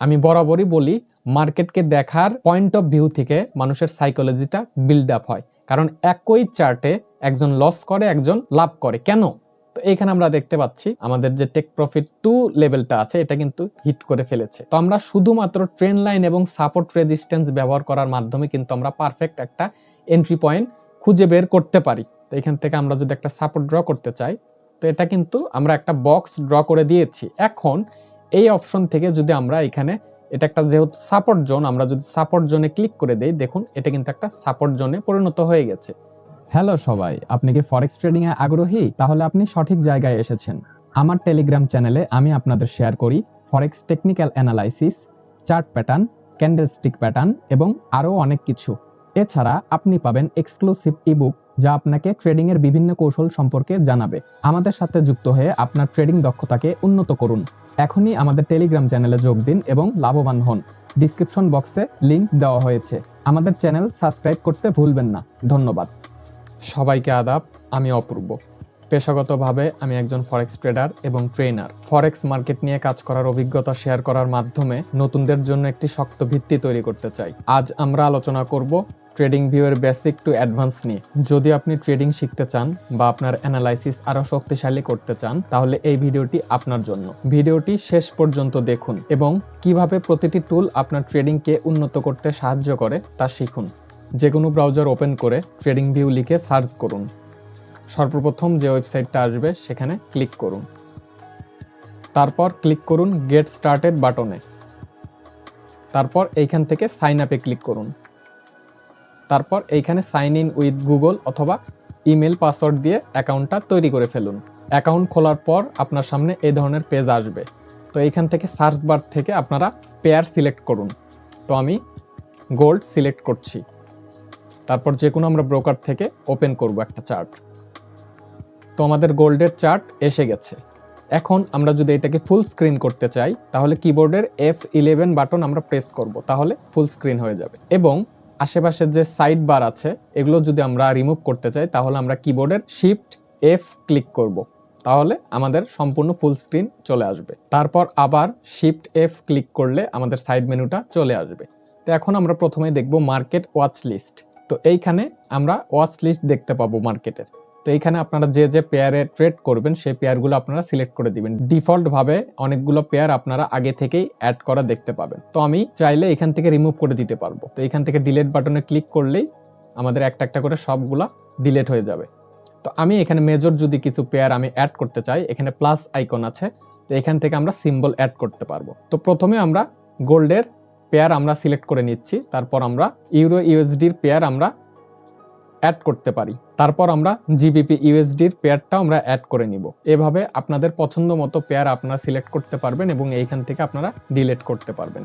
আমি বরাবরই বলি মার্কেটকে দেখার পয়েন্ট অফ ভিউ থেকে মানুষের সাইকোলজিটা বিল্ড আপ হয়, কারণ একই চার্টে একজন লস করে একজন লাভ করে। কেন? তো এখানে আমরা দেখতে পাচ্ছি আমাদের যে টেক প্রফিট 2 লেভেলটা আছে এটা কিন্তু হিট করে ফেলেছে। তো আমরা শুধুমাত্র ট্রেন্ড লাইন এবং সাপোর্ট রেজিস্ট্যান্স ব্যবহার করার মাধ্যমে কিন্তু আমরা পারফেক্ট একটা এন্ট্রি পয়েন্ট খুঁজে বের করতে পারি। তো এখান থেকে আমরা যদি একটা সাপোর্ট ড্র করতে চাই, তো এটা কিন্তু আমরা একটা বক্স ড্র করে দিয়েছি। এখন এই অপশন থেকে যদি আমরা এখানে এটা একটা যেহেতু সাপোর্ট জোন, আমরা যদি সাপোর্ট জোনে ক্লিক করে দেই, দেখুন এটা কিন্তু একটা সাপোর্ট জোনে পরিণত হয়ে গেছে। হ্যালো সবাই, আপনি কি ফরেক্স ট্রেডিং এ আগ্রহী? তাহলে আপনি সঠিক জায়গায় এসেছেন। আমার টেলিগ্রাম চ্যানেলে আমি আপনাদের শেয়ার করি forex technical analysis, chart pattern, candlestick pattern এবং আরও অনেক কিছু। এছাড়া আপনি পাবেন এক্সক্লুসিভ ইবুক যা আপনাকে ট্রেডিং এর বিভিন্ন কৌশল সম্পর্কে জানাবে। আমাদের সাথে যুক্ত হয়ে আপনার ট্রেডিং দক্ষতাকে উন্নত করুন। এখনই আমাদের টেলিগ্রাম চ্যানেলে যোগ দিন এবং লাভবান হন। ডিসক্রিপশন বক্সে লিংক দেওয়া হয়েছে। আমাদের চ্যানেল সাবস্ক্রাইব করতে ভুলবেন না। ধন্যবাদ। সবাইকে আদাব, আমি অপূর্ব। পেশাগতভাবে আমি একজন ফরেক্স ট্রেডার এবং ট্রেনার। ফরেক্স মার্কেট নিয়ে কাজ করার অভিজ্ঞতা শেয়ার করার মাধ্যমে নতুনদের জন্য একটি শক্ত ভিত্তি তৈরি করতে চাই। আজ আমরা আলোচনা করব ট্রেডিং ভিউয়ের বেসিক টু অ্যাডভান্স নিয়ে। যদি আপনি ট্রেডিং শিখতে চান বা আপনার অ্যানালাইসিস আরো শক্তিশালী করতে চান, তাহলে এই ভিডিওটি আপনার জন্য। ভিডিওটি শেষ পর্যন্ত দেখুন এবং কিভাবে প্রতিটি টুল আপনার ট্রেডিংকে উন্নত করতে সাহায্য করে তা শিখুন। যে কোনো ব্রাউজার ওপেন করে ট্রেডিং ভিউ লিখে সার্চ করুন। সর্বপ্রথম যে ওয়েবসাইটটা আসবে সেখানে ক্লিক করুন। তারপর ক্লিক করুন গেট স্টার্টেড বাটনে। তারপর এইখান থেকে সাইন আপে ক্লিক করুন। তারপর এইখানে সাইন ইন উইথ গুগল অথবা ইমেল পাসওয়ার্ড দিয়ে অ্যাকাউন্টটা তৈরি করে ফেলুন। অ্যাকাউন্ট খোলার পর আপনার সামনে এই ধরনের পেজ আসবে। তো এইখান থেকে সার্চ বার থেকে আপনারা পেয়ার সিলেক্ট করুন। তো আমি গোল্ড সিলেক্ট করছি। তারপর যে কোনো আমরা ব্রোকার থেকে ওপেন করব একটা চার্ট। তো আমাদের গোল্ডের চার্ট এসে গেছে। এখন আমরা যদি এটাকে ফুল স্ক্রিন করতে চাই, তাহলে কিবোর্ডের F11 বাটন আমরা প্রেস করব, তাহলে ফুল স্ক্রিন হয়ে যাবে। এবং আশেপাশে যে সাইড বার আছে এগুলো যদি আমরা রিমুভ করতে চাই, তাহলে আমরা কিবোর্ডের শিফট F ক্লিক করব, তাহলে আমাদের সম্পূর্ণ ফুল স্ক্রিন চলে আসবে। তারপর আবার শিফট F ক্লিক করলে আমাদের সাইড মেনুটা চলে আসবে। তো এখন আমরা প্রথমে দেখব মার্কেট ওয়াচ লিস্ট। তো এইখানে আমরা ওয়াচ লিস্ট দেখতে পাবো মার্কেটের। তো এইখানে আপনারা যে যে পেয়ারে ট্রেড করবেন সেই পেয়ারগুলো আপনারা সিলেক্ট করে দিবেন। ডিফল্ট ভাবে অনেকগুলো পেয়ার আপনারা আগে থেকেই অ্যাড করা দেখতে পাবেন। তো আমি চাইলে এখান থেকে রিমুভ করে দিতে পারবো। তো এখান থেকে ডিলিট বাটনে ক্লিক করলেই আমাদের একটা একটা করে সবগুলা ডিলিট হয়ে যাবে। তো আমি এখানে মেজর যদি কিছু পেয়ার আমি অ্যাড করতে চাই, এখানে প্লাস আইকন আছে। তো এখান থেকে আমরা সিম্বল অ্যাড করতে পারবো। তো প্রথমে আমরা গোল্ডের পেয়ার আমরা সিলেক্ট করে নিচ্ছি। তারপর আমরা ইউরো ইউএসডির পেয়ার আমরা অ্যাড করতে পারি। তারপর আমরা জিবিপি ইউএসডির পেয়ারটাও আমরা অ্যাড করে নিব। এভাবে আপনাদের পছন্দ মতো পেয়ার আপনারা সিলেক্ট করতে পারবেন এবং এইখান থেকে আপনারা ডিলিট করতে পারবেন।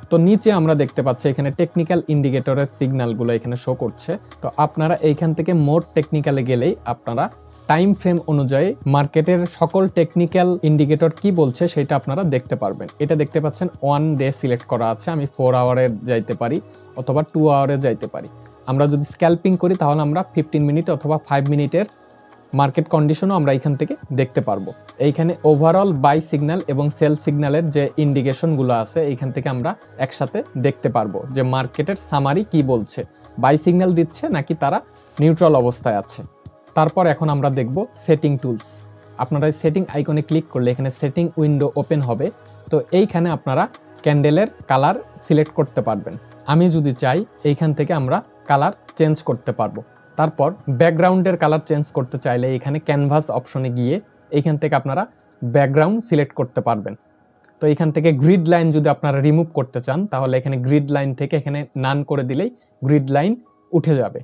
তো নিচে আমরা দেখতে পাচ্ছি এখানে টেকনিক্যাল ইন্ডিকেটরের সিগন্যালগুলো এখানে শো করছে। তো আপনারা এইখান থেকে মোর টেকনিক্যালে গেলেই আপনারা টাইম ফ্রেম অনুযায়ী মার্কেটের সকল টেকনিক্যাল ইন্ডিকেটর কি বলছে সেটা আপনারা দেখতে পারবেন। এটা দেখতে পাচ্ছেন 1 ডে সিলেক্ট করা আছে। আমি 4 আওয়ারে যাইতে পারি অথবা 2 আওয়ারে যাইতে পারি। আমরা যদি স্ক্যাল্পিং করি তাহলে আমরা 15 মিনিট অথবা 5 মিনিটের মার্কেট কন্ডিশনও আমরা এখান থেকে দেখতে পারবো। এইখানে ওভারঅল বাই সিগন্যাল এবং সেল সিগন্যালের যে ইন্ডিকেশনগুলো আছে এইখান থেকে আমরা একসাথে দেখতে পারবো যে মার্কেটের সামারি কি বলছে, বাই সিগন্যাল দিচ্ছে নাকি তারা নিউট্রাল অবস্থায় আছে। তারপর এখন আমরা দেখব সেটিং টুলস। আপনারা এই সেটিং আইকনে ক্লিক করলে এখানে সেটিং উইন্ডো ওপেন হবে। তো এইখানে আপনারা ক্যান্ডেলের কালার সিলেক্ট করতে পারবেন। আমি যদি চাই এইখান থেকে আমরা কালার চেঞ্জ করতে পারবো। তারপর ব্যাকগ্রাউন্ডের কালার চেঞ্জ করতে চাইলে এখানে ক্যানভাস অপশনে গিয়ে এইখান থেকে আপনারা ব্যাকগ্রাউন্ড সিলেক্ট করতে পারবেন। তো এখান থেকে গ্রিড লাইন যদি আপনারা রিমুভ করতে চান, তাহলে এখানে গ্রিড লাইন থেকে এখানে নান করে দিলেই গ্রিড লাইন উঠে যাবে।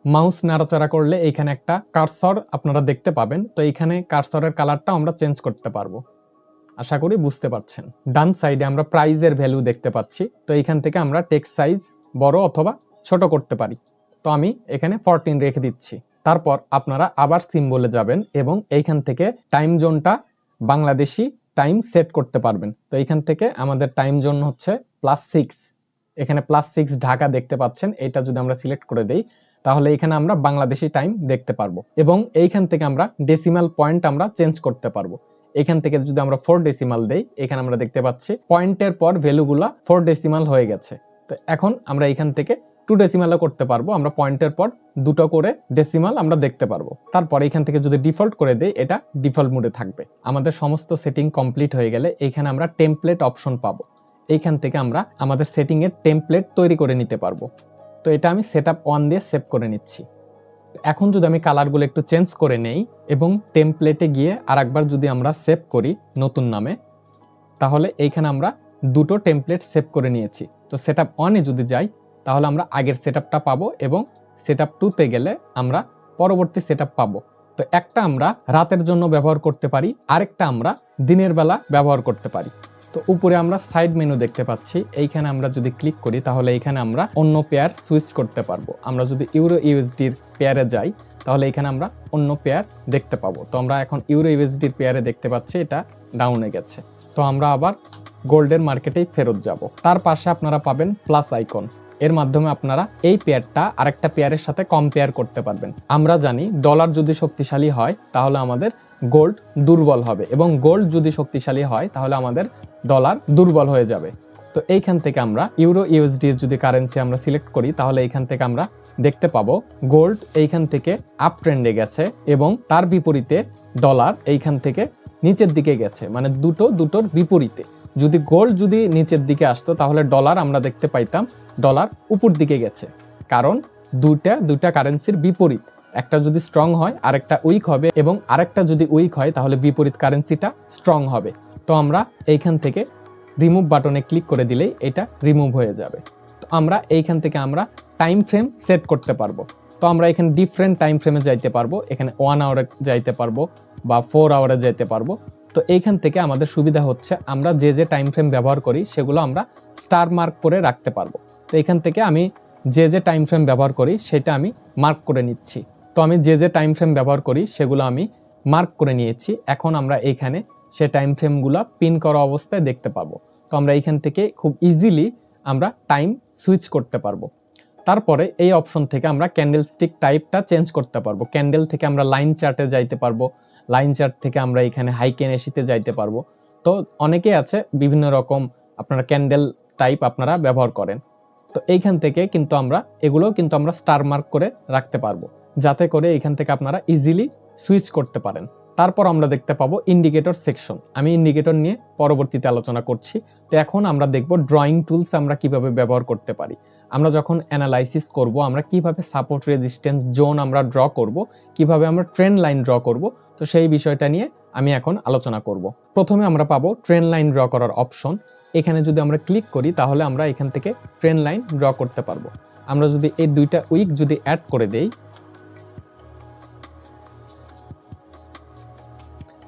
মাউস নাড়াচাড়া করলে এখানে একটা কার্সর আপনারা দেখতে পাবেন। তো এখানে কার্সরের কালারটা আমরা চেঞ্জ করতে পারবো। আশা করি বুঝতে পারছেন। ডান সাইডে আমরা প্রাইজের ভ্যালু দেখতে পাচ্ছি। তো এখান থেকে আমরা টেক্সট সাইজ বড় অথবা ছোট করতে পারি। তো আমি এখানে 14 রেখে দিচ্ছি। তারপর আপনারা আবার সিম্বলে যাবেন এবং এইখান থেকে টাইম জোনটা বাংলাদেশি টাইম সেট করতে পারবেন। তো এইখান থেকে আমাদের টাইম জোন হচ্ছে +6। এখানে +6 ঢাকা দেখতে পাচ্ছেন। এটা যদি আমরা সিলেক্ট করে দেই তাহলে এখানে আমরা বাংলাদেশি টাইম দেখতে পারবো এবং এইখান থেকে আমরা ডেসিমাল পয়েন্ট আমরা চেঞ্জ করতে পারবো। এখান থেকে যদি আমরা 4 ডেসিমাল দেই, এখানে আমরা দেখতে পাচ্ছি পয়েন্টের পর ভ্যালুগুলা 4 ডেসিমাল হয়ে গেছে। তো এখন আমরা এখান থেকে 2 ডেসিমালও করতে পারবো, আমরা পয়েন্টের পর দুটো করে ডেসিমাল আমরা দেখতে পারবো। তারপর এখান থেকে যদি ডিফল্ট করে দেই, এটা ডিফল্ট মোডে থাকবে। আমাদের সমস্ত সেটিং কমপ্লিট হয়ে গেলে এখানে আমরা টেমপ্লেট অপশন পাবো। এইখান থেকে আমরা আমাদের সেটিং এর টেমপ্লেট তৈরি করে নিতে পারবো। তো এটা আমি সেটআপ 1 দিয়ে সেভ করে নিচ্ছি। এখন যদি আমি কালারগুলো একটু চেঞ্জ করে নেই এবং টেমপ্লেটে গিয়ে আরেকবার যদি আমরা সেভ করি নতুন নামে, তাহলে এইখানে আমরা দুটো টেমপ্লেট সেভ করে নিয়েছি। তো সেটআপ 1 এ যদি যাই, তাহলে আমরা আগের সেটআপটা পাবো এবং সেটআপ 2 তে গেলে আমরা পরবর্তী সেটআপ পাবো। তো একটা আমরা রাতের জন্য ব্যবহার করতে পারি, আরেকটা আমরা দিনের বেলা ব্যবহার করতে পারি। তো উপরে আমরা সাইড মেনু দেখতে পাচ্ছি, এইখানে আমরা যদি ক্লিক করি তাহলে এখানে আমরা অন্য পেয়ার সুইচ করতে পারবো। আমরা যদি ইউরো ইউএসডির পেয়ারে যাই, তাহলে এখানে আমরা অন্য পেয়ার দেখতে পাবো। তো আমরা এখন ইউরো ইউএসডির পেয়ারে দেখতে পাচ্ছি এটা ডাউনে গেছে। তো আমরা আবার গোল্ডের মার্কেটেই ফেরত যাব। তার পাশে আপনারা পাবেন প্লাস আইকন, এর মাধ্যমে আপনারা এই পেয়ারটা আরেকটা পেয়ারের সাথে কম্পেয়ার করতে পারবেন। আমরা জানি ডলার যদি শক্তিশালী হয় তাহলে আমাদের গোল্ড দুর্বল হবে, এবং গোল্ড যদি শক্তিশালী হয় তাহলে আমাদের ডলার দুর্বল হয়ে যাবে। তো এইখান থেকে আমরা ইউরো ইউএসডি এর যদি কারেন্সি আমরা সিলেক্ট করি, তাহলে এইখান থেকে আমরা দেখতে পাবো গোল্ড এইখান থেকে আপ ট্রেন্ডে গেছে এবং তার বিপরীতে ডলার এইখান থেকে নিচের দিকে গেছে, মানে দুটোর বিপরীতে। যদি গোল্ড যদি নিচের দিকে আসতো তাহলে ডলার আমরা দেখতে পাইতাম ডলার উপর দিকে গেছে, কারণ দুইটা কারেন্সির বিপরীত। একটা যদি স্ট্রং হয় আরেকটা উইক হবে, এবং আরেকটা যদি উইক হয় তাহলে বিপরীত কারেন্সিটা স্ট্রং হবে। তো আমরা এইখান থেকে রিমুভ বাটনে ক্লিক করে দিলেই এটা রিমুভ হয়ে যাবে। তো আমরা এইখান থেকে আমরা টাইম ফ্রেম সেট করতে পারবো। তো আমরা এখানে ডিফারেন্ট টাইম ফ্রেমে যাইতে পারবো, এখানে 1 আওয়ারে যাইতে পারবো বা 4 আওয়ারে যাইতে পারবো। তো এইখান থেকে আমাদের সুবিধা হচ্ছে আমরা যে টাইম ফ্রেম ব্যবহার করি সেগুলো আমরা স্টার মার্ক করে রাখতে পারবো। তো এখান থেকে আমি যে টাইম ফ্রেম ব্যবহার করি সেটা আমি মার্ক করে নিচ্ছি। তো আমি যে টাইম ফ্রেম ব্যবহার করি সেগুলো আমি মার্ক করে নিয়েছি। এখন আমরা এইখানে সে টাইম ফ্রেমগুলো পিন করা অবস্থায় দেখতে পাবো। তো আমরা এইখান থেকে খুব ইজিলি আমরা টাইম সুইচ করতে পারবো। তারপরে এই অপশন থেকে আমরা ক্যান্ডেল স্টিক টাইপটা চেঞ্জ করতে পারবো। ক্যান্ডেল থেকে আমরা লাইন চার্টে যাইতে পারবো, লাইন চার্ট থেকে আমরা এখানে হাইকেনেসিতে যাইতে পারবো। তো অনেকেই আছে বিভিন্ন রকম আপনারা ক্যান্ডেল টাইপ আপনারা ব্যবহার করেন। তো এইখান থেকে কিন্তু আমরা এগুলো কিন্তু আমরা স্টার মার্ক করে রাখতে পারবো, যাতে করে এখান থেকে আপনারা ইজিলি সুইচ করতে পারেন। তারপর আমরা দেখতে পাবো ইন্ডিকেটর সেকশন। আমি ইন্ডিকেটর নিয়ে পরবর্তীতে আলোচনা করছি। তো এখন আমরা দেখব ড্রয়িং টুলস আমরা কিভাবে ব্যবহার করতে পারি। আমরা যখন অ্যানালাইসিস করব, আমরা কিভাবে সাপোর্ট রেজিস্ট্যান্স জোন আমরা ড্র করব, কিভাবে আমরা ট্রেন্ড লাইন ড্র করব, তো সেই বিষয়টা নিয়ে আমি এখন আলোচনা করব। প্রথমে আমরা পাবো ট্রেন্ড লাইন ড্র করার অপশন। এখানে যদি আমরা ক্লিক করি তাহলে আমরা এখান থেকে ট্রেন্ড লাইন ড্র করতে পারবো। আমরা যদি এই দুইটা উইক যদি অ্যাড করে দেই,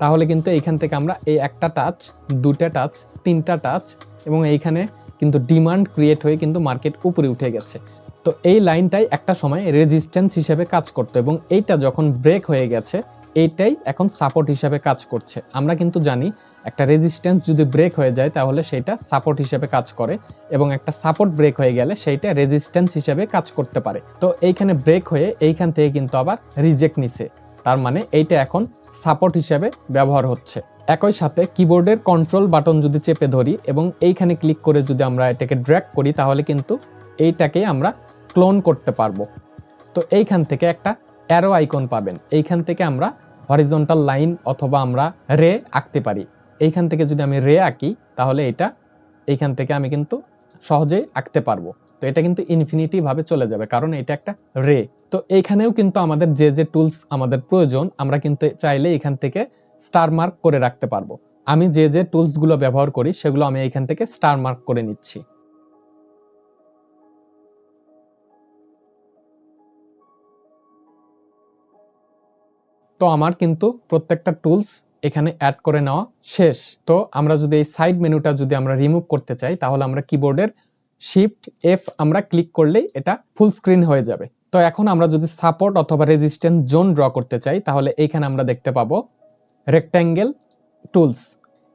তাহলে কিন্তু এইখান থেকে আমরা এই একটা টাচ, দুটা টাচ, তিনটা টাচ, এবং এইখানে কিন্তু ডিমান্ড ক্রিয়েট হয়ে কিন্তু মার্কেট উপরে উঠে গেছে। তো এই লাইনটাই একটা সময় রেজিস্ট্যান্স হিসেবে কাজ করতো, এবং এইটা যখন ব্রেক হয়ে গেছে এইটাই এখন সাপোর্ট হিসেবে কাজ করছে। আমরা কিন্তু জানি একটা রেজিস্ট্যান্স যদি ব্রেক হয়ে যায় তাহলে সেটা সাপোর্ট হিসেবে কাজ করে, এবং একটা সাপোর্ট ব্রেক হয়ে গেলে সেইটা রেজিস্ট্যান্স হিসেবে কাজ করতে পারে। তো এইখানে ব্রেক হয়ে এইখান থেকে কিন্তু আবার রিজেক্ট নিছে, তার মানে এইটা এখন সাপোর্ট হিসেবে ব্যবহার হচ্ছে। একই সাথে কিবোর্ডের কন্ট্রোল বাটন যদি চেপে ধরি এবং এইখানে ক্লিক করে যদি আমরা এটাকে ড্র্যাগ করি, তাহলে কিন্তু এইটাকে আমরা ক্লোন করতে পারবো। তো এইখান থেকে একটা অ্যারো আইকন পাবেন, এইখান থেকে আমরা হরিজন্টাল লাইন অথবা আমরা রে আঁকতে পারি। এইখান থেকে যদি আমি রে আঁকি তাহলে এটা এইখান থেকে আমি কিন্তু সহজেই আঁকতে পারবো। তো এটা কিন্তু ইনফিনিটি ভাবে চলে যাবে, কারণ এটা একটা রে। তো এইখানেও কিন্তু আমাদের যে টুলস আমাদের প্রয়োজন, আমরা কিন্তু চাইলে এখান থেকে স্টার মার্ক করে রাখতে পারবো। আমি যে টুলস গুলো ব্যবহার করি সেগুলো আমি এখান থেকে স্টার মার্ক করে নিচ্ছি। তো আমার কিন্তু প্রত্যেকটা টুলস এখানে অ্যাড করে নেওয়া শেষ। তো আমরা যদি এই সাইড মেনুটা যদি আমরা রিমুভ করতে চাই, তাহলে আমরা কিবোর্ডের শিফট এফ আমরা ক্লিক করলেই এটা ফুল স্ক্রিন হয়ে যাবে। তো এখন আমরা যদি সাপোর্ট অথবা রেজিস্ট্যান্স জোন ড্র করতে চাই, তাহলে এইখানে আমরা দেখতে পাবো রেক্ট্যাঙ্গেল টুলস।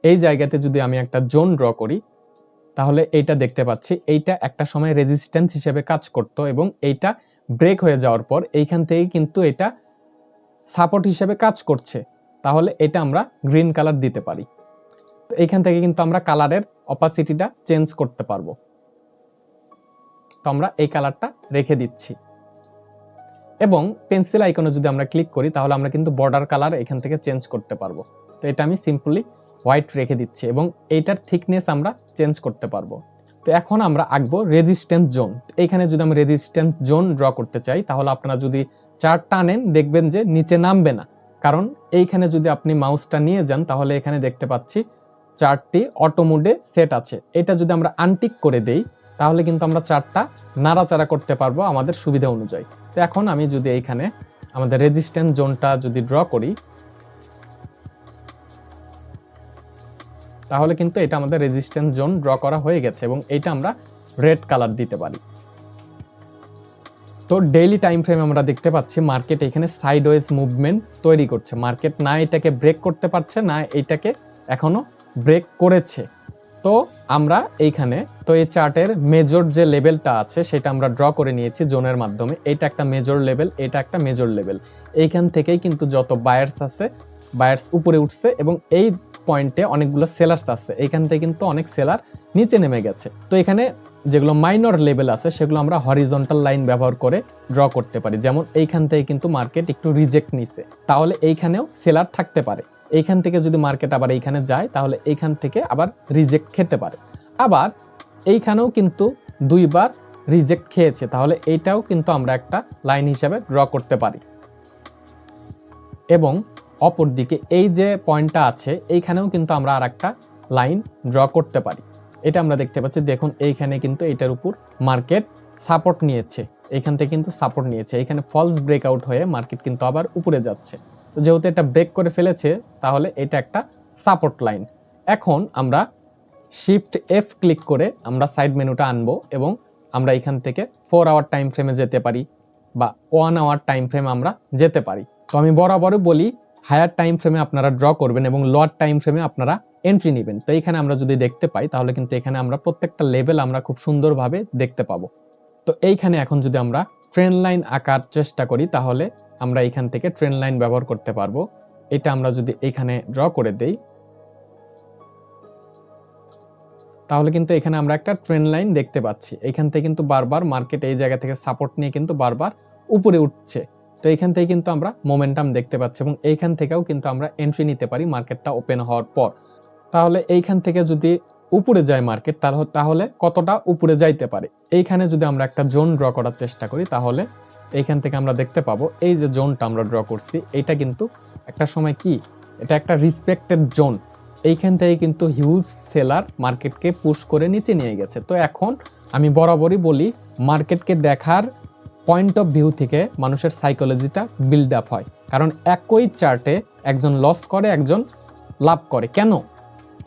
এই জায়গাতে যদি আমি একটা জোন ড্র করি, তাহলে এইটা দেখতে পাচ্ছি এইটা একটা সময় রেজিস্ট্যান্স হিসেবে কাজ করত, এবং এইটা ব্রেক হয়ে যাওয়ার পর এইখান থেকে কিন্তু এটা সাপোর্ট হিসেবে কাজ করছে। তাহলে এটা আমরা গ্রিন কালার দিতে পারি। তো এইখান থেকে কিন্তু আমরা কালারের অপাসিটিটা চেঞ্জ করতে পারবো। তো আমরা এই কালারটা রেখে দিচ্ছি এবং পেন্সিল আইকনে যদি আমরা ক্লিক করি তাহলে আমরা কিন্তু বর্ডার কালার এখান থেকে চেঞ্জ করতে পারবো। তো এটা আমি সিম্পলি হোয়াইট রেখে দিচ্ছি এবং এইটার থিকনেস আমরা চেঞ্জ করতে পারবো। তো এখন আমরা আঁকবো রেজিস্ট্যান্স জোন। এইখানে যদি আমি রেজিস্ট্যান্স জোন ড্র করতে চাই তাহলে আপনারা যদি চার্ট টানেন দেখবেন যে নিচে নামবে না, কারণ এইখানে যদি আপনি মাউসটা নিয়ে যান তাহলে এখানে দেখতে পাচ্ছি চার্টটি অটো মোডে সেট আছে। এটা যদি আমরা আনটিক করে দেই তাহলে কিন্তু আমরা চার্টটা নাড়াচাড়া করতে পারবো আমাদের সুবিধা অনুযায়ী। তো এখন আমি যদি এইখানে আমাদের রেজিস্ট্যান্স জোনটা যদি ড্র করি তাহলে কিন্তু এটা আমাদের রেজিস্ট্যান্স জোন ড্র করা হয়ে গেছে এবং এটা আমরা রেড কালার দিতে পারি। তো ডেইলি টাইম ফ্রেম আমরা দেখতে পাচ্ছি মার্কেট এখানে সাইডওয়েজ মুভমেন্ট তৈরি করছে। মার্কেট না এটাকে ব্রেক করতে পারছে না এটাকে এখনো ব্রেক করেছে। তো আমরা এইখানে তো এই চার্টের মেজর যে লেভেলটা আছে সেটা আমরা ড্র করে নিয়েছি জোনের মাধ্যমে। এটা একটা মেজর লেভেল, এটা একটা মেজর লেভেল। এইখান থেকেই কিন্তু যত বায়ার্স আছে বায়ার্স উপরে উঠছে এবং এই পয়েন্টে অনেকগুলো সেলার্স আছে। এইখান থেকে কিন্তু অনেক সেলার নিচে নেমে গেছে। তো এখানে যেগুলো মাইনর লেভেল আছে সেগুলো আমরা হরিজন্টাল লাইন ব্যবহার করে ড্র করতে পারি। যেমন এইখান থেকে কিন্তু মার্কেট একটু রিজেক্ট নিছে, তাহলে এইখানেও সেলার থাকতে পারে। এইখান থেকে যদি মার্কেট আবার এইখানে যায় তাহলে এইখান থেকে আবার রিজেক্ট খেতে পারে। আবার এইখানেও কিন্তু দুইবার রিজেক্ট খেয়েছে, তাহলে এইটাও কিন্তু আমরা একটা লাইন হিসাবে ড্র করতে পারি। এবং অপরদিকে এই যে পয়েন্টটা আছে এইখানেও কিন্তু আমরা আর একটা লাইন ড্র করতে পারি। এটা আমরা দেখতে পাচ্ছি, দেখুন এইখানে কিন্তু এটার উপর মার্কেট সাপোর্ট নিয়েছে, এইখান থেকে কিন্তু সাপোর্ট নিয়েছে। এখানে ফলস ব্রেকআউট হয়ে মার্কেট কিন্তু আবার উপরে যাচ্ছে। তো যেহেতু এটা ব্রেক করে ফেলেছে তাহলে এটা একটা সাপোর্ট লাইন। এখন আমরা শিফট এফ ক্লিক করে আমরা সাইড মেনুটা আনবো এবং আমরা এখান থেকে 4 আওয়ার টাইম ফ্রেমে যেতে পারি বা 1 আওয়ার টাইম ফ্রেম আমরা যেতে পারি। তো আমি বরাবরই বলি হায়ার টাইম ফ্রেমে আপনারা ড্র করবেন এবং লোয়ার টাইম ফ্রেমে আপনারা এন্ট্রি নেবেন। তো এখানে আমরা যদি দেখতে পাই তাহলে কিন্তু এখানে আমরা প্রত্যেকটা লেভেল আমরা খুব সুন্দরভাবে দেখতে পাবো। তো এইখানে এখন যদি আমরা ট্রেন্ড লাইন আঁকার চেষ্টা করি তাহলে আমরা এখান থেকে ট্রেন্ড লাইন ব্যবহার করতে পারবো। এটা আমরা যদি এখানে ড্র করে দেই তাহলে কিন্তু এখানে আমরা একটা ট্রেন্ড লাইন দেখতে পাচ্ছি। এখান থেকে কিন্তু বারবার মার্কেট এই জায়গা থেকে সাপোর্ট নিয়ে কিন্তু বারবার উপরে উঠছে। তো এখান থেকে কিন্তু আমরা মোমেন্টাম দেখতে পাচ্ছি এবং এইখান থেকেও কিন্তু আমরা এন্ট্রি নিতে পারি মার্কেটটা ওপেন হওয়ার পর। তাহলে এইখান থেকে যদি উপরে যায় মার্কেট তাহলে কতটা উপরে যাইতে পারে। এইখানে যদি আমরা একটা জোন ড্র করার চেষ্টা করি তাহলে এইখান থেকে আমরা দেখতে পাবো এই যে জোনটা আমরা ড্র করছি এটা কিন্তু একটা সময় কি এটা একটা রিসপেক্টেড জোন। এইখান থেকে কিন্তু হিউজ সেলার মার্কেটকে পুশ করে নিচে নিয়ে গেছে। তো এখন আমি বরাবরই বলি মার্কেটকে দেখার পয়েন্ট অফ ভিউ থেকে মানুষের সাইকোলজিটা বিল্ড আপ হয়, কারণ একই চার্টে একজন লস করে একজন লাভ করে। কেন?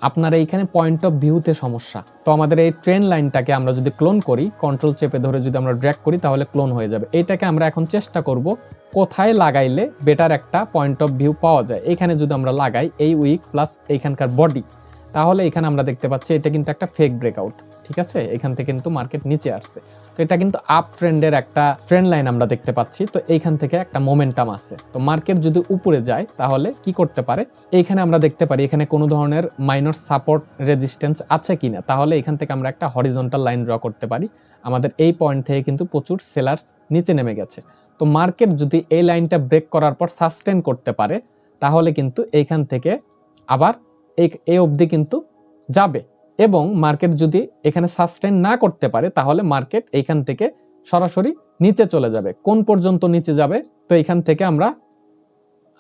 আপনার এইখানে পয়েন্ট অফ ভিউতে সমস্যা। তো আমাদের এই ট্রেন্ড লাইনটাকে আমরা যদি ক্লোন করি, কন্ট্রোল চেপে ধরে যদি আমরা ড্র্যাগ করি তাহলে ক্লোন হয়ে যাবে। এইটাকে আমরা এখন চেষ্টা করব কোথায় লাগাইলে বেটার একটা পয়েন্ট অফ ভিউ পাওয়া যায়। এইখানে যদি আমরা লাগাই এই উইক প্লাস এইখানকার বডি, তাহলে এখানে আমরা দেখতে পাচ্ছি এটা কিন্তু একটা ফেক ব্রেকআউট। ঠিক আছে, এখান থেকে কিন্তু মার্কেট নিচে আসছে। তো এটা কিন্তু আপ ট্রেন্ডের একটা ট্রেন্ড লাইন আমরা দেখতে পাচ্ছি। তো এইখান থেকে একটা মোমেন্টাম আছে। তো মার্কেট যদি উপরে যায় তাহলে কি করতে পারে, এইখানে আমরা দেখতে পারি এখানে কোনো ধরনের মাইনর সাপোর্ট রেজিস্ট্যান্স আছে কিনা। তাহলে এখান থেকে আমরা একটা হরিজন্টাল লাইন ড্র করতে পারি। আমাদের এই পয়েন্ট থেকে কিন্তু প্রচুর সেলার্স নিচে নেমে গেছে। তো মার্কেট যদি এই লাইনটা ব্রেক করার পর সাস্টেন করতে পারে তাহলে কিন্তু এইখান থেকে আবার এই অবধি কিন্তু যাবে। এবং মার্কেট যদি এখানে সাস্টেন না করতে পারে তাহলে মার্কেট এইখান থেকে সরাসরি নিচে চলে যাবে। কোন পর্যন্ত নিচে যাবে? তো এইখান থেকে আমরা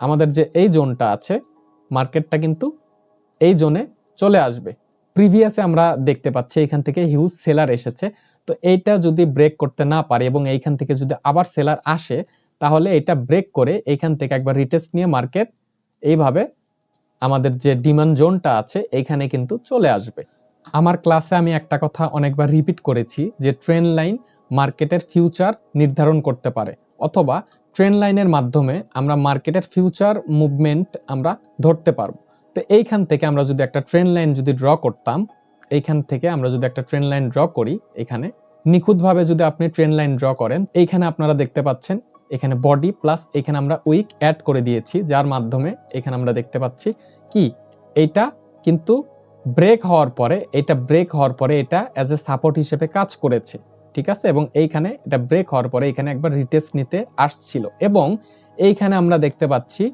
আমাদের যে এই জোনটা আছে মার্কেটটা কিন্তু এই জোনে চলে আসবে। প্রিভিয়াসে আমরা দেখতে পাচ্ছি এখান থেকে হিউজ সেলার এসেছে। তো এইটা যদি ব্রেক করতে না পারে এবং এইখান থেকে যদি আবার সেলার আসে তাহলে এটা ব্রেক করে এইখান থেকে একবার রিটেস্ট নিয়ে মার্কেট এইভাবে আমাদের যে ডিমান্ড জোনটা আছে এইখানে কিন্তু চলে আসবে। আমার ক্লাসে আমি একটা কথা অনেকবার রিপিট করেছি যে ট্রেন্ড লাইন মার্কেটের ফিউচার নির্ধারণ করতে পারে, অথবা ট্রেন্ড লাইনের মাধ্যমে আমরা মার্কেটের ফিউচার মুভমেন্ট আমরা ধরতে পারবো। তো এইখান থেকে আমরা যদি একটা ট্রেন্ড লাইন যদি ড্র করতাম, এইখান থেকে আমরা যদি একটা ট্রেন্ড লাইন ড্র করি, এখানে নিখুঁতভাবে যদি আপনি ট্রেন্ড লাইন ড্র করেন, এইখানে আপনারা দেখতে পাচ্ছেন এখানে বডি প্লাস এখানে আমরা উইক অ্যাড করে দিয়েছি, যার মাধ্যমে এখানে আমরা দেখতে পাচ্ছি কি এটা কিন্তু ব্রেক হওয়ার পরে এটা অ্যাজ এ সাপোর্ট হিসেবে কাজ করেছে, ঠিক আছে। এবং এইখানে এটা ব্রেক হওয়ার পরে এখানে একবার রিটেস্ট নিতে আসছিল এবং এইখানে আমরা দেখতে পাচ্ছি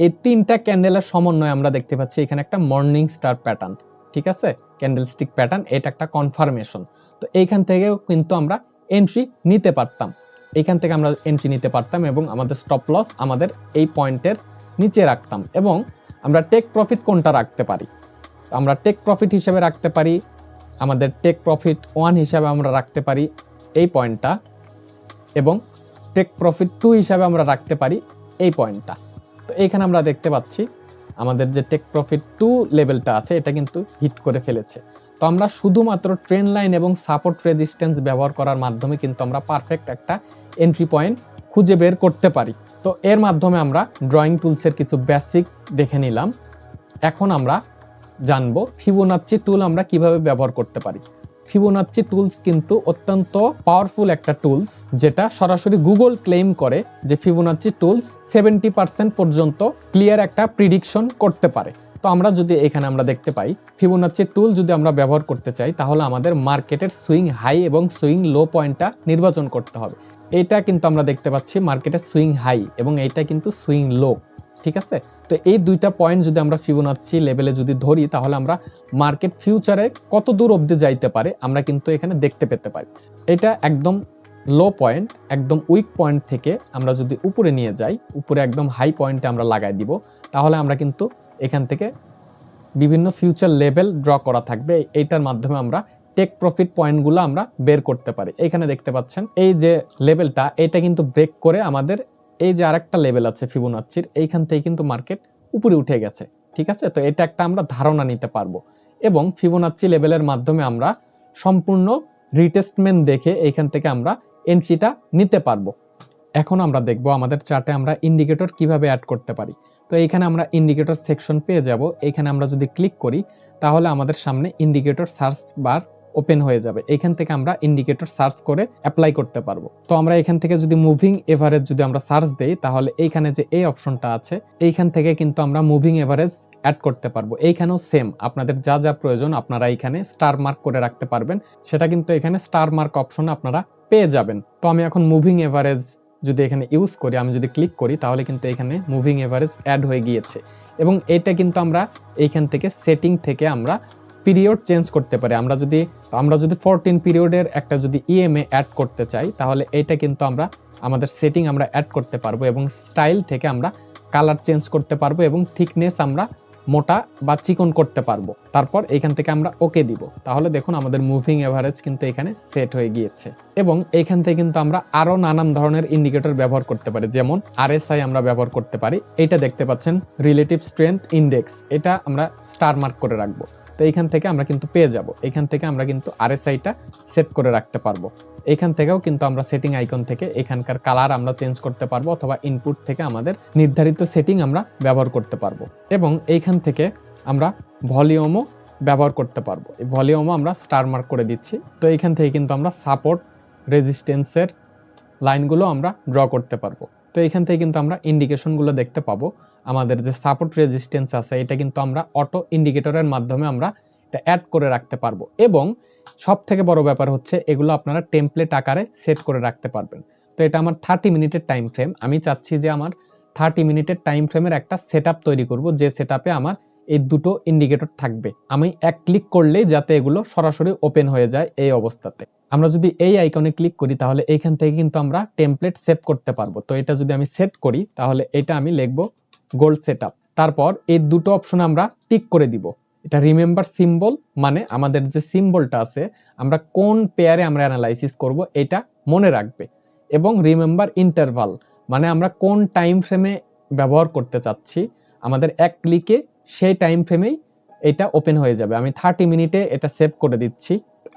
এই তিনটা ক্যান্ডেলের সমন্বয়ে আমরা দেখতে পাচ্ছি এখানে একটা মর্নিং স্টার প্যাটার্ন, ঠিক আছে, ক্যান্ডেলস্টিক প্যাটার্ন, এটা একটা কনফার্মেশন। তো এইখান থেকেও কিন্তু আমরা এন্ট্রি নিতে পারতাম, এবং আমাদের স্টপ লস আমাদের এই পয়েন্টের নিচে রাখতাম এবং আমরা টেক প্রফিট কোনটা রাখতে পারি, আমরা টেক প্রফিট হিসেবে রাখতে পারি, আমাদের টেক প্রফিট 1 হিসাবে আমরা রাখতে পারি এই পয়েন্টটা, এবং টেক প্রফিট 2 হিসাবে আমরা রাখতে পারি এই পয়েন্টটা। তো এইখানে আমরা দেখতে পাচ্ছি আমাদের যে টেক প্রফিট 2 লেভেলটা আছে এটা কিন্তু হিট করে ফেলেছে। তো আমরা শুধুমাত্র ট্রেন্ড লাইন এবং সাপোর্ট রেজিস্ট্যান্স ব্যবহার করার মাধ্যমে কিন্তু আমরা পারফেক্ট একটা এন্ট্রি পয়েন্ট খুঁজে বের করতে পারি। তো এর মাধ্যমে আমরা ড্রয়িং টুলসের কিছু বেসিক দেখে নিলাম। এখন আমরা জানবো ফিবোনাচ্চি টুল আমরা কিভাবে ব্যবহার করতে পারি। ফিবোনাচ্চি টুলস কিন্তু অত্যন্ত পাওয়ারফুল একটা টুলস, যেটা সরাসরি গুগল ক্লেম করে যে ফিবোনাচ্চি টুলস 70% পর্যন্ত ক্লিয়ার একটা প্রিডিকশন করতে পারে। তো আমরা যদি এখানে আমরা দেখতে পাই ফিবোনাচ্চি টুল যদি আমরা ব্যবহার করতে চাই তাহলে আমাদের মার্কেটের সুইং হাই এবং সুইং লো পয়েন্টটা নির্বাচন করতে হবে। এটা কিন্তু আমরা দেখতে পাচ্ছি মার্কেটের সুইং হাই এবং এইটা কিন্তু সুইং লো, ঠিক আছে। তো এই দুইটা পয়েন্ট যদি আমরা ফিবোনাচ্চি লেভেলে যদি ধরি তাহলে আমরা মার্কেট ফিউচারে কত দূর অবধি যাইতে পারে আমরা কিন্তু এখানে দেখতে পেতে পারি। এটা একদম লো পয়েন্ট, একদম উইক পয়েন্ট থেকে আমরা যদি উপরে নিয়ে যাই, উপরে একদম হাই পয়েন্টে আমরা লাগাই দিব, তাহলে আমরা কিন্তু এখান থেকে বিভিন্ন ফিউচার লেভেল ড্র করা থাকবে, এইটার মাধ্যমে আমরা টেক প্রফিট পয়েন্টগুলো আমরা বের করতে পারি। এখানে দেখতে পাচ্ছেন এই যে লেভেলটা এটা কিন্তু ব্রেক করে আমাদের এই যে আরেকটা লেভেল আছে ফিবোনাচ্চির, এইখান থেকে কিন্তু মার্কেট উপরে উঠে গেছে, ঠিক আছে। তো এটা একটা আমরা ধারণা নিতে পারবো এবং ফিবোনাচ্চি লেভেলের মাধ্যমে আমরা সম্পূর্ণ রিটেস্টমেন্ট দেখে এইখান থেকে আমরা এন্ট্রিটা নিতে পারবো। এখন আমরা দেখবো আমাদের চার্টে আমরা ইন্ডিকেটর কিভাবে অ্যাড করতে পারি। তো এইখানে আমরা ইন্ডিকেটর সেকশন পেয়ে যাব। এইখানে আমরা যদি ক্লিক করি তাহলে আমাদের সামনে ইন্ডিকেটর সার্চ বার ওপেন হয়ে যাবে। এখান থেকে আমরা ইন্ডিকেটর সার্চ করে অ্যাপ্লাই করতে পারবো। তো আমরা এখান থেকে যদি মুভিং এভারেজ যদি আমরা সার্চ দেই তাহলে এইখানে যে এই অপশনটা আছে এইখান থেকে কিন্তু আমরা মুভিং এভারেজ অ্যাড করতে পারবো। এইখানেও সেম আপনাদের যা যা প্রয়োজন আপনারা এইখানে স্টার মার্ক করে রাখতে পারবেন, সেটা কিন্তু এখানে স্টার মার্ক অপশন আপনারা পেয়ে যাবেন। তো আমি এখন মুভিং এভারেজ যদি এখানে ইউজ করি, আমি যদি ক্লিক করি তাহলে কিন্তু এখানে মুভিং এভারেজ অ্যাড হয়ে গিয়েছে এবং এটা কিন্তু আমরা এইখান থেকে সেটিং থেকে আমরা পিরিয়ড চেঞ্জ করতে পারি। আমরা যদি 14 পিরিয়ডের একটা যদি ইএমএ অ্যাড করতে চাই তাহলে এটা কিন্তু আমরা আমাদের সেটিং আমরা অ্যাড করতে পারবো এবং স্টাইল থেকে আমরা কালার চেঞ্জ করতে পারবো এবং থিকনেস আমরা মোটা বা চিকন করতে পারবো। তারপর এখান থেকে আমরা ওকে দিব, তাহলে দেখুন আমাদের মুভিং এভারেজ কিন্তু এখানে সেট হয়ে গিয়েছে এবং এখান থেকে কিন্তু আমরা আরো নানান ধরনের ইন্ডিকেটর ব্যবহার করতে পারি, যেমন আরএসআই আমরা ব্যবহার করতে পারি। এটা দেখতে পাচ্ছেন রিলেটিভ স্ট্রেংথ ইন্ডেক্স, এটা আমরা স্টার মার্ক করে রাখবো। তো এখান থেকে আমরা কিন্তু পেয়ে যাব, এখান থেকে আমরা কিন্তু আরএসআইটা সেট করে রাখতে পারবো। এখান থেকেও কিন্তু আমরা সেটিং আইকন থেকে এখানকার কালার আমরা চেঞ্জ করতে পারবো অথবা ইনপুট থেকে আমাদের নির্ধারিত সেটিং আমরা ব্যবহার করতে পারবো এবং এইখান থেকে আমরা ভলিউমও ব্যবহার করতে পারবো। এই ভলিউমও আমরা স্টার মার্ক করে দিচ্ছি। তো এইখান থেকে কিন্তু আমরা সাপোর্ট রেজিস্ট্যান্সের লাইনগুলো আমরা ড্র করতে পারবো। তো এখান থেকে কিন্তু আমরা ইন্ডিকেশনগুলো দেখতে পাবো। আমাদের যে সাপোর্ট রেজিস্ট্যান্স আছে এটা কিন্তু আমরা অটো ইন্ডিকেটরের মাধ্যমে আমরা এটা অ্যাড করে রাখতে পারবো এবং সব থেকে বড় ব্যাপার হচ্ছে এগুলো আপনারা টেমপ্লেট আকারে সেট করে রাখতে পারবেন। তো এটা আমার 30 মিনিটের টাইম ফ্রেম, আমি চাচ্ছি যে আমার 30 মিনিটের টাইম ফ্রেমের একটা সেটআপ তৈরি করব, যে সেটআপে আমার এই দুটো ইন্ডিকেটর থাকবে। আমি এক ক্লিক করলেই যাতে এগুলো সরাসরি ওপেন হয়ে যায় এই অবস্থাতে। আমরা যদি এই আইকনে ক্লিক করি তাহলে এইখান থেকে কিন্তু আমরা টেমপ্লেট সেভ করতে পারবো। তো এটা যদি আমি সেট করি তাহলে এটা আমি লিখবো গোল্ড সেটআপ, তারপর এই দুটো অপশন আমরা টিক করে দিব। এটা রিমেম্বার সিম্বল মানে আমাদের যে সিম্বলটা আছে আমরা কোন পেয়ারে আমরা অ্যানালাইসিস করব এটা মনে রাখবে, এবং রিমেম্বার ইন্টারভাল মানে আমরা কোন টাইম ফ্রেমে ব্যবহার করতে চাচ্ছি আমাদের এক ক্লিকে সেই টাইম ফ্রেমেই এটা ওপেন হয়ে যাবে। আমি 30 মিনিটে এটা সেভ করে দিচ্ছি।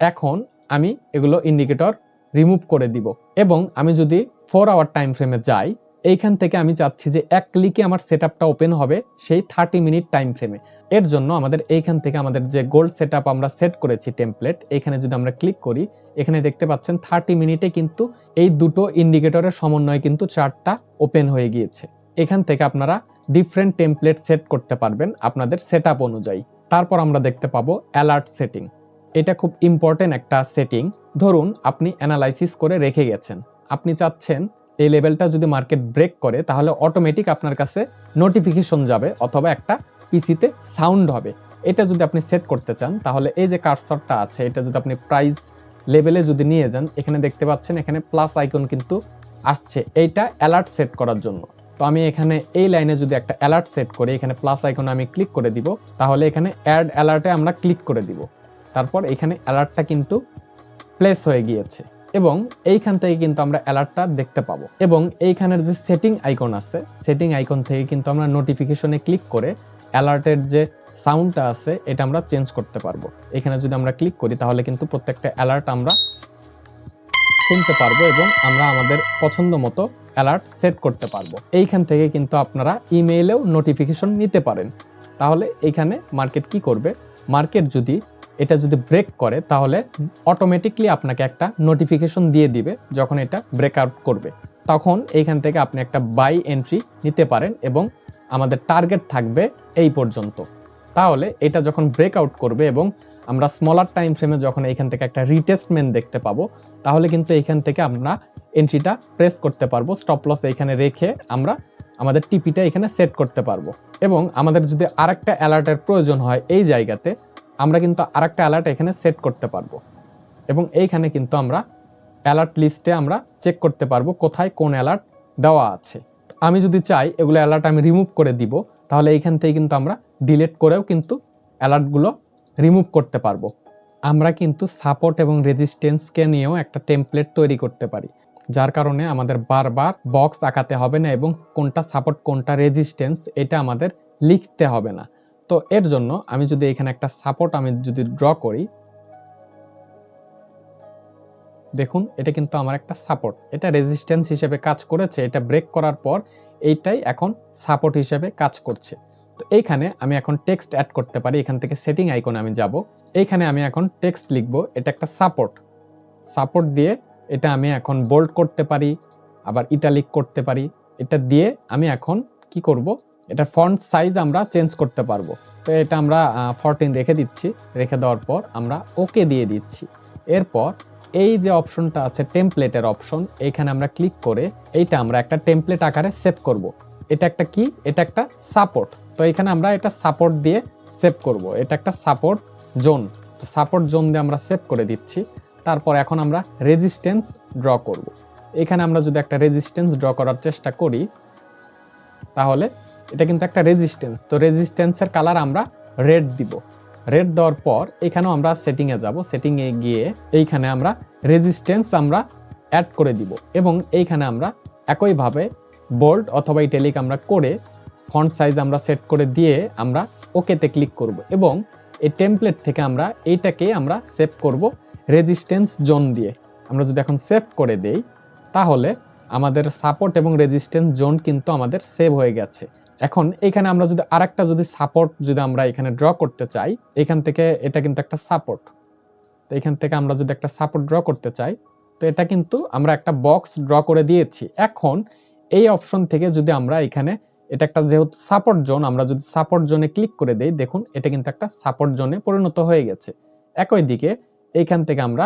এখন আমি এগুলো ইন্ডিকেটর রিমুভ করে দিব এবং আমি যদি 4 আওয়ার টাইম ফ্রেমে যাই এইখান থেকে আমি চাচ্ছি যে এক ক্লিকে আমার সেটআপটা ওপেন হবে সেই 30 মিনিট টাইম ফ্রেমে। এর জন্য আমাদের এইখান থেকে আমাদের যে গোল্ড সেটআপ আমরা সেট করেছি টেমপ্লেট, এখানে যদি আমরা ক্লিক করি, এখানে দেখতে পাচ্ছেন 30 মিনিটে কিন্তু এই দুটো ইন্ডিকেটরের সমন্বয়ে কিন্তু চার্টটা ওপেন হয়ে গিয়েছে। এখান থেকে আপনারা ডিফারেন্ট টেমপ্লেট সেট করতে পারবেন আপনাদের সেটআপ অনুযায়ী। তারপর আমরা দেখতে পাবো অ্যালার্ট সেটিং। এটা খুব ইম্পর্টেন্ট একটা সেটিং। ধরুন আপনি অ্যানালাইসিস করে রেখে গেছেন, আপনি চাচ্ছেন এই লেভেলটা যদি মার্কেট ব্রেক করে তাহলে অটোমেটিক আপনার কাছে নোটিফিকেশন যাবে অথবা একটা পিসিতে সাউন্ড হবে। এটা যদি আপনি সেট করতে চান তাহলে এই যে কার্সরটা আছে এটা যদি আপনি প্রাইস লেভেলে যদি নিয়ে যান, এখানে দেখতে পাচ্ছেন এখানে প্লাস আইকন কিন্তু আসছে, এইটা অ্যালার্ট সেট করার জন্য। তো আমি এখানে এই লাইনে যদি একটা অ্যালার্ট সেট করি, এখানে প্লাস আইকনে আমি ক্লিক করে দিব, তাহলে এখানে অ্যাড অ্যালার্টে আমরা ক্লিক করে দিব। তারপর এখানে অ্যালার্টটা কিন্তু প্লেস হয়ে গিয়েছে এবং এইখান থেকে কিন্তু আমরা অ্যালার্টটা দেখতে পাবো। এবং এইখানের যে সেটিং আইকন আছে, সেটিং আইকন থেকে কিন্তু আমরা নোটিফিকেশনে ক্লিক করে অ্যালার্টের যে সাউন্ডটা আছে এটা আমরা চেঞ্জ করতে পারবো। এখানে যদি আমরা ক্লিক করি তাহলে কিন্তু প্রত্যেকটা অ্যালার্ট আমরা শুনতে পারবো এবং আমরা আমাদের পছন্দ মতো অ্যালার্ট সেট করতে পারবো। এইখান থেকে কিন্তু আপনারা ইমেইলেও নোটিফিকেশন নিতে পারেন। তাহলে এইখানে মার্কেট কি করবে, মার্কেট যদি এটা যদি ব্রেক করে তাহলে অটোমেটিকলি আপনাকে একটা নোটিফিকেশন দিয়ে দিবে যখন এটা ব্রেকআউট করবে। তখন এইখান থেকে আপনি একটা বাই এন্ট্রি নিতে পারেন এবং আমাদের টার্গেট থাকবে এই পর্যন্ত। তাহলে এটা যখন ব্রেকআউট করবে এবং আমরা স্মলার টাইম ফ্রেমে যখন এইখান থেকে একটা রিটেস্টমেন্ট দেখতে পাবো, তাহলে কিন্তু এইখান থেকে আমরা এন্ট্রিটা প্রেস করতে পারবো, স্টপ লস এইখানে রেখে আমরা আমাদের টিপিটা এখানে সেট করতে পারবো। এবং আমাদের যদি আরেকটা অ্যালার্টের প্রয়োজন হয় এই জায়গাতে, আমরা কিন্তু আরেকটা অ্যালার্ট এখানে সেট করতে পারবো এবং এইখানে কিন্তু আমরা অ্যালার্ট লিস্টে আমরা চেক করতে পারবো কোথায় কোন অ্যালার্ট দেওয়া আছে। আমি যদি চাই এগুলো অ্যালার্ট আমি রিমুভ করে দিব, তাহলে এইখান থেকে কিন্তু আমরা ডিলিট করেও কিন্তু অ্যালার্টগুলো রিমুভ করতে পারবো। আমরা কিন্তু সাপোর্ট এবং রেজিস্ট্যান্সকে নিয়েও একটা টেমপ্লেট তৈরি করতে পারি, যার কারণে আমাদের বারবার বক্স আঁকাতে হবে না এবং কোনটা সাপোর্ট কোনটা রেজিস্ট্যান্স এটা আমাদের লিখতে হবে না। তো এর জন্য আমি যদি এখানে একটা সাপোর্ট আমি যদি ড্র করি, দেখুন এটা কিন্তু আমার একটা সাপোর্ট, এটা রেজিস্ট্যান্স হিসেবে কাজ করেছে, এটা ব্রেক করার পর এইটাই এখন সাপোর্ট হিসেবে কাজ করছে। তো এইখানে আমি এখন টেক্সট অ্যাড করতে পারি। এখান থেকে সেটিং আইকনে আমি যাব, এইখানে আমি এখন টেক্সট লিখব, এটা একটা সাপোর্ট। সাপোর্ট দিয়ে এটা আমি এখন বোল্ড করতে পারি, আবার ইটালিক করতে পারি। এটা দিয়ে আমি এখন কি করব, এটা ফন্ট সাইজ আমরা চেঞ্জ করতে পারবো। তো এটা আমরা 14 রেখে দিচ্ছি, রেখে দেওয়ার পর আমরা ওকে দিয়ে দিচ্ছি। এরপর এই যে অপশনটা আছে টেমপ্লেটের অপশন, এইখানে আমরা ক্লিক করে এইটা আমরা একটা টেমপ্লেট আকারে সেভ করব। এটা একটা কি, এটা একটা সাপোর্ট। তো এখানে আমরা এটা সাপোর্ট দিয়ে সেভ করব, এটা একটা সাপোর্ট জোন। তো সাপোর্ট জোন দিয়ে আমরা সেভ করে দিচ্ছি। তারপর এখন আমরা রেজিস্ট্যান্স ড্র করব। এখানে আমরা যদি একটা রেজিস্ট্যান্স ড্র করার চেষ্টা করি, তাহলে এটা কিন্তু একটা রেজিস্ট্যান্স। তো রেজিস্ট্যান্সের কালার আমরা রেড দিব। রেড দেওয়ার পর এখানেও আমরা সেটিংয়ে যাব, সেটিংয়ে গিয়ে এইখানে আমরা রেজিস্ট্যান্স আমরা অ্যাড করে দিব এবং এইখানে আমরা একইভাবে বোল্ড অথবা ইটালিক আমরা করে ফন্ট সাইজ আমরা সেট করে দিয়ে আমরা ওকেতে ক্লিক করব এবং এই টেমপ্লেট থেকে আমরা এইটাকে আমরা সেভ করব রেজিস্ট্যান্স জোন দিয়ে। আমরা যদি এখন সেভ করে দেই তাহলে আমাদের সাপোর্ট এবং রেজিস্ট্যান্স জোন কিন্তু আমাদের সেভ হয়ে গেছে। এখন এখানে আমরা যদি আরেকটা যদি সাপোর্ট যদি আমরা এখানে ড্র করতে চাই, এখান থেকে এটা কিন্তু একটা সাপোর্ট। তো এখান থেকে আমরা যদি একটা সাপোর্ট ড্র করতে চাই, তো এটা কিন্তু আমরা একটা বক্স ড্র করে দিয়েছি। এখন এই অপশন থেকে যদি আমরা এখানে এটা একটা যেহেতু সাপোর্ট জোন, আমরা যদি সাপোর্ট জোনে ক্লিক করে দেই, দেখুন এটা কিন্তু একটা সাপোর্ট জোনে পরিণত হয়ে গেছে। একই দিকে এইখান থেকে আমরা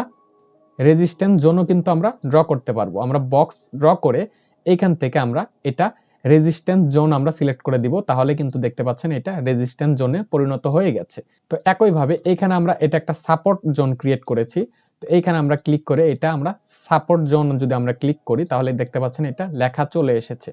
রেজিস্ট্যান্স জোনও কিন্তু আমরা ড্র করতে পারবো। আমরা বক্স ড্র করে এইখান থেকে আমরা এটা রেজিস্ট্যান্স জোন আমরা সিলেক্ট করে দিব, তাহলে কিন্তু দেখতে পাচ্ছেন এটা রেজিস্ট্যান্স জোনে পরিণত হয়ে গেছে। তো একইভাবে এইখানে আমরা এটা একটা সাপোর্ট জোন ক্রিয়েট করেছি। তো এইখানে আমরা ক্লিক করে এটা আমরা সাপোর্ট জোন যদি আমরা ক্লিক করি, তাহলে দেখতে পাচ্ছেন এটা লেখা চলে এসেছে।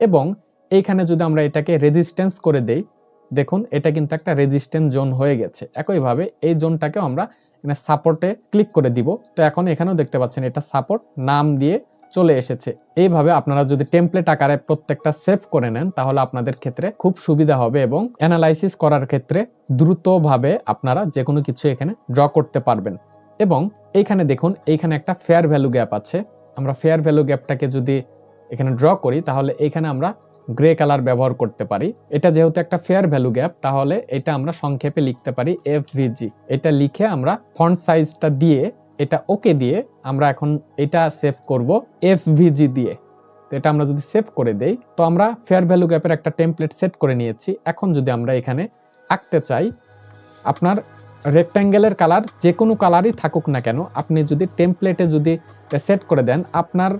এবং এইখানে যদি আমরা এটাকে রেজিস্ট্যান্স করে দেই, দেখুন এটা কিন্তু একটা রেজিস্ট্যান্স জোন হয়ে গেছে। একইভাবে এই জোনটাকেও আমরা এখানে সাপোর্টে ক্লিক করে দিব। তো এখন এখানেও দেখতে পাচ্ছেন এটা সাপোর্ট নাম দিয়ে চলে এসেছে। এইভাবে আপনারা যদি টেমপ্লেট আকারে প্রত্যেকটা সেভ করে নেন, তাহলে আপনাদের ক্ষেত্রে খুব সুবিধা হবে এবং অ্যানালাইসিস করার ক্ষেত্রে দ্রুতভাবে আপনারা যে কোনো কিছু এখানে ড্র করতে পারবেন। এবং এইখানে দেখুন এইখানে একটা ফেয়ার ভ্যালু গ্যাপ আছে। আমরা ফেয়ার ভ্যালু গ্যাপটাকে যদি এখানে ড্র করি, তাহলে এখানে আমরা গ্রে কালার ব্যবহার করতে পারি। এটা যেহেতু একটা ফেয়ার ভ্যালু গ্যাপ, তাহলে এটা আমরা সংক্ষেপে লিখতে পারি FVG। এটা লিখে আমরা ফন্ট সাইজটা দিয়ে এটা ওকে দিয়ে আমরা এখন এটা সেভ করব FVG দিয়ে। তো এটা আমরা যদি সেভ করে দেই, তো আমরা ফেয়ার ভ্যালু গ্যাপের একটা টেমপ্লেট সেট করে নিয়েছি। এখন যদি আমরা এখানে আঁকতে চাই, আপনার রেক্ট্যাঙ্গেলের কালার যে কোনো কালারই থাকুক না কেন, আপনি যদি টেমপ্লেটে যদি সেট করে দেন, আপনার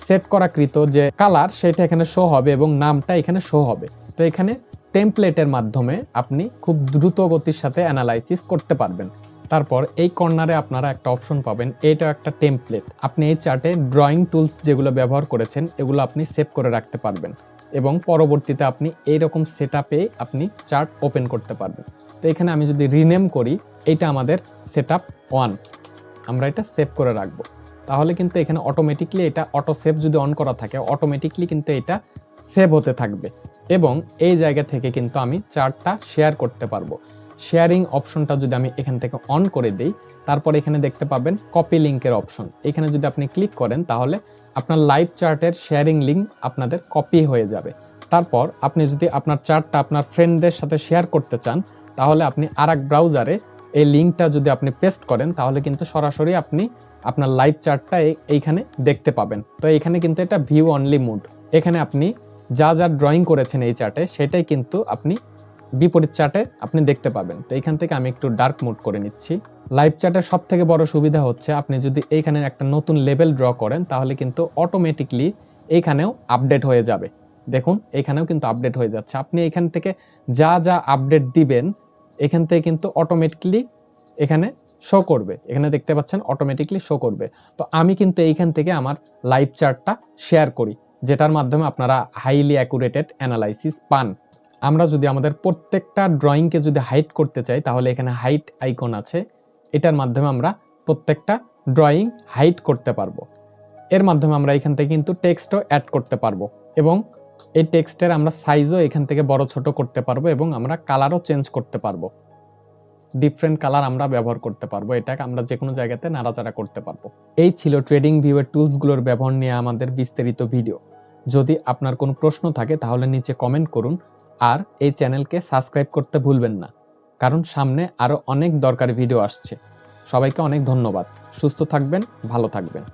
সেট করাকৃত যে কালার সেটা এখানে শো হবে এবং নামটা এখানে শো হবে। তো এখানে টেমপ্লেটের মাধ্যমে আপনি খুব দ্রুত গতির সাথে অ্যানালাইসিস করতে পারবেন। তারপর এই কর্নারে আপনারা একটা অপশন পাবেন, এটা একটা টেমপ্লেট। আপনি এই চার্টে ড্রয়িং টুলস যেগুলো ব্যবহার করেছেন এগুলো আপনি সেভ করে রাখতে পারবেন এবং পরবর্তীতে আপনি এইরকম সেটআপে আপনি চার্ট ওপেন করতে পারবেন। তো এখানে আমি যদি রিনেম করি, এটা আমাদের সেটআপ 1, আমরা এটা সেভ করে রাখবো। তাহলে কিন্তু এখানে অটোমেটিকলি এটা অটো সেভ যদি অন করা থাকে, অটোমেটিকলি কিন্তু এটা সেভ হতে থাকবে এবং এই জায়গা থেকে কিন্তু আমি চার্টটা শেয়ার করতে পারবো। শেয়ারিং অপশনটা যদি আমি এখান থেকে অন করে দেই, তারপর এখানে দেখতে পাবেন কপি লিঙ্কের অপশন। এখানে যদি আপনি ক্লিক করেন, তাহলে আপনার লাইভ চার্টের শেয়ারিং লিঙ্ক আপনাদের কপি হয়ে যাবে। তারপর আপনি যদি আপনার চার্টটা আপনার ফ্রেন্ডদের সাথে শেয়ার করতে চান, তাহলে আপনি আরেক ব্রাউজারে এই লিঙ্কটা যদি আপনি পেস্ট করেন, তাহলে কিন্তু সরাসরি আপনি আপনার লাইভ চার্টটা এইখানে দেখতে পাবেন। তো এখানে কিন্তু এটা ভিউ অনলি মোড। এখানে আপনি যা যা ড্রয়িং করেছেন এই চার্টে, সেটাই কিন্তু আপনি বিপরীত চার্টে আপনি দেখতে পাবেন। তো এখান থেকে আমি একটু ডার্ক মোড করে নিচ্ছি। লাইভ চার্টের সব থেকে বড় সুবিধা হচ্ছে, আপনি যদি এইখানে একটা নতুন লেভেল ড্র করেন, তাহলে কিন্তু অটোমেটিকলি এইখানেও আপডেট হয়ে যাবে। দেখুন এখানেও কিন্তু আপডেট হয়ে যাচ্ছে। আপনি এখান থেকে যা যা আপডেট দিবেন, এখান থেকে কিন্তু অটোমেটিকলি এখানে শো করবে। এখানে দেখতে পাচ্ছেন অটোমেটিকলি শো করবে। তো আমি কিন্তু এইখান থেকে আমার লাইভ চার্টটা শেয়ার করি, যেটার মাধ্যমে আপনারা হাইলি অ্যাকুরেটেড অ্যানালাইসিস পান। আমরা যদি আমাদের প্রত্যেকটা ড্রয়িংকে যদি হাইড করতে চাই, তাহলে এখানে হাইড আইকন আছে, এটার মাধ্যমে আমরা প্রত্যেকটা ড্রয়িং হাইড করতে পারবো। এর মাধ্যমে আমরা এখান থেকে কিন্তু টেক্সটও অ্যাড করতে পারবো এবং এই টেক্সটের আমরা সাইজও এখান থেকে বড় ছোট করতে পারবো এবং আমরা কালারও চেঞ্জ করতে পারবো। ডিফারেন্ট কালার আমরা ব্যবহার করতে পারবো, এটাকে আমরা যে কোনো জায়গাতে নাড়াচাড়া করতে পারবো। এই ছিল ট্রেডিং ভিউ এর টুলসগুলোর ব্যবহার নিয়ে আমাদের বিস্তারিত ভিডিও। যদি আপনার কোনো প্রশ্ন থাকে, তাহলে নিচে কমেন্ট করুন আর এই চ্যানেলকে সাবস্ক্রাইব করতে ভুলবেন না, কারণ সামনে আরো অনেক দরকারি ভিডিও আসছে। সবাইকে অনেক ধন্যবাদ। সুস্থ থাকবেন, ভালো থাকবেন।